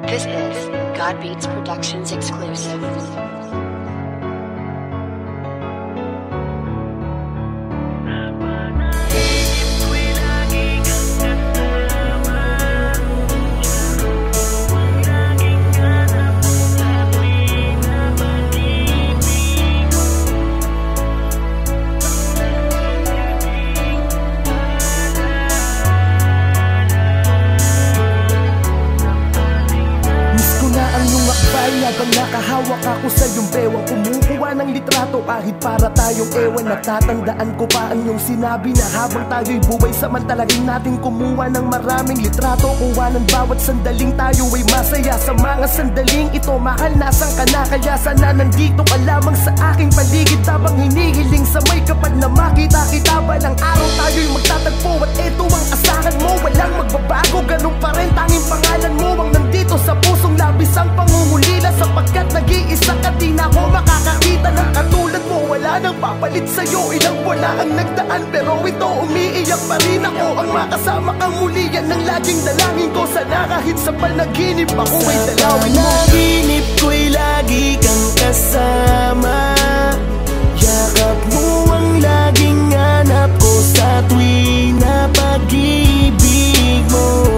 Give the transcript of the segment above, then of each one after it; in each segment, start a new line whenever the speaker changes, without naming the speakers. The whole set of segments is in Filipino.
This is God Beats Productions exclusive.
Habang nakahawak ako sa iyong bewang, kumukuha ng litrato kahit para tayong ewan. Natatandaan ko pa ang iyong sinabi na habang tayo'y buhay, samantalagin natin kumuha ng maraming litrato. Kuha ng bawat sandaling tayo ay masaya. Sa mga sandaling ito, mahal, nasan ka na? Kaya sana nandito ka lamang sa aking paligid, habang hinihiling sa may kapal na makita kita. Balang araw tayo'y magtatagpo at eto ang asahan mo. Walang magbabago, ganun pa rin, tanging pangalan mo ang nandito sa pusong labis ang pangungulila. Sapagkat nag-iisa ka, di na ako makakakita ng katulad mo. Wala nang papalit sa'yo, ilang buwan na ang nagdaan, pero ito umiiyak pa rin ako. Ang makasama kang muli, yan ang laging dalangin ko. Sana kahit sa panaginip ako ay dalawin mo.
Panaginip ko'y lagi kang kasama. Yakap mo ang laging hanap ko sa tuwing na pag-ibig mo.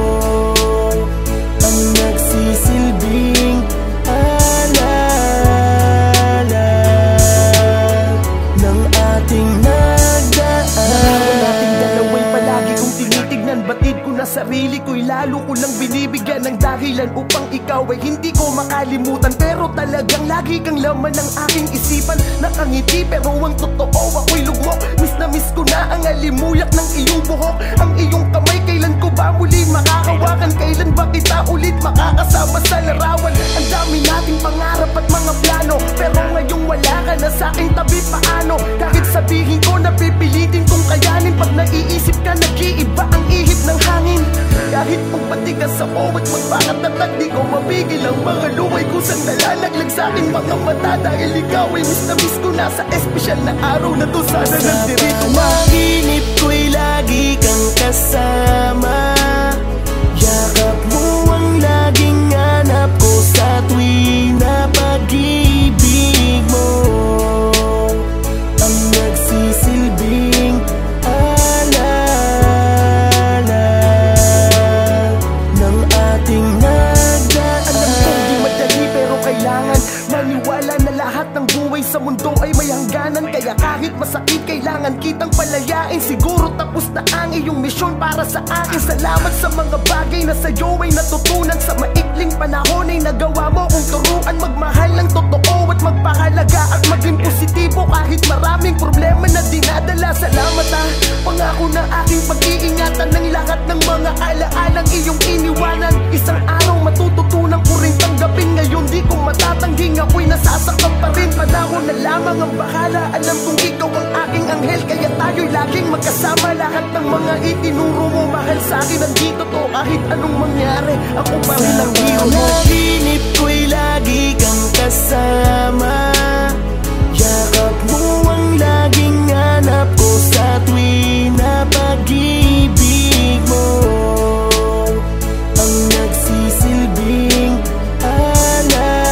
Ang nagsisilbing alala ng ating nagdaan.
Narawan nating dalaway palagi kong tinitignan. Batid ko na sarili ko'y lalo ko lang binibigyan ng dahilan upang ikaw ay hindi ko makalimutan. Pero talagang lagi kang laman ng aking isipan. Nakangiti pero ang totoo ako'y lugmok. Miss na miss ko na ang alimuyak ng iyong buhok. Ang iyong kamay, kailan ko ba muli makakawakan? Kailan ba kita ulit makakasama sa larawan? Ang dami nating pangarap at mga plano, pero ngayong wala ka na sa aking tabi. Paano? Kahit sabihin ko na pipilitin kong kayanin, pag naiisip ka nag-iiba ang ihip ng hangin. Kahit magpatigas ako at magpakatatag, di ko mapigil ang mga luway kusang nalalaglag sa aking mga mata. Dahil ikaw ay miss na miss ko na sa espesyal na araw na to. Sana nagdirito
Sa panaginip ko'y lagi kang kasama. Yakap mo ang laging hanap ko sa tuwing na pag-ibig mo. Ang nagsisilbing alala ng ating nagdaan.
Alam kong di madali pero kailangan maniwala na lahat ng buhay sa mundo ay may hangganan. Kaya kahit masakit kailangan kitang palayain. Siguro tapos na ang iyong misyon para sa akin. Salamat sa mga bagay na sa'yo ay natutunan. Sa maikling panahon ay nagawa mo kong turuan magmahal ng totoo at magpahalaga at maging positibo kahit maraming problema na dinadala. Salamat pangako na aking pag-iingatan ng lahat ng mga alaalang iyong iniwanan. Isang araw matututunan ko rin tanggapin. Ngayon di ko matatangging ako'y nasasaktan pa rin. Panahon na lamang ang bahala. Alam kong ikaw ang aking anghel, kaya tayo'y laging magkasama. Lahat ng mga itinuro mo mahal sa'kin, nandito to kahit anong mangyari. Ako pa rin ang hero mo.
Panaginip ko'y lagi kang kasama. Yakap mo ang laging hanap ko sa tuwing na pag-ibig mo. Ang nagsisilbing alala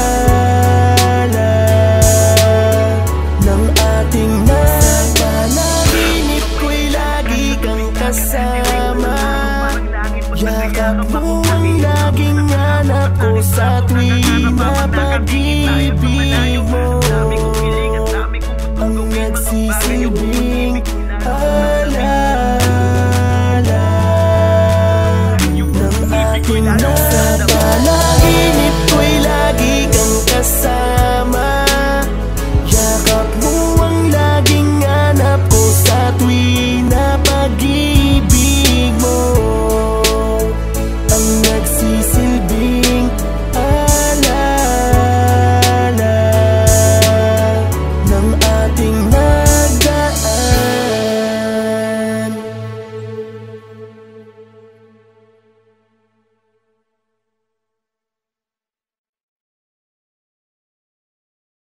ng ating panaginip ko'y lagi kang kasama. Yakap mo ang laging hanap ko sa tuwing na pag-ibig mo. Ang nagsisilbing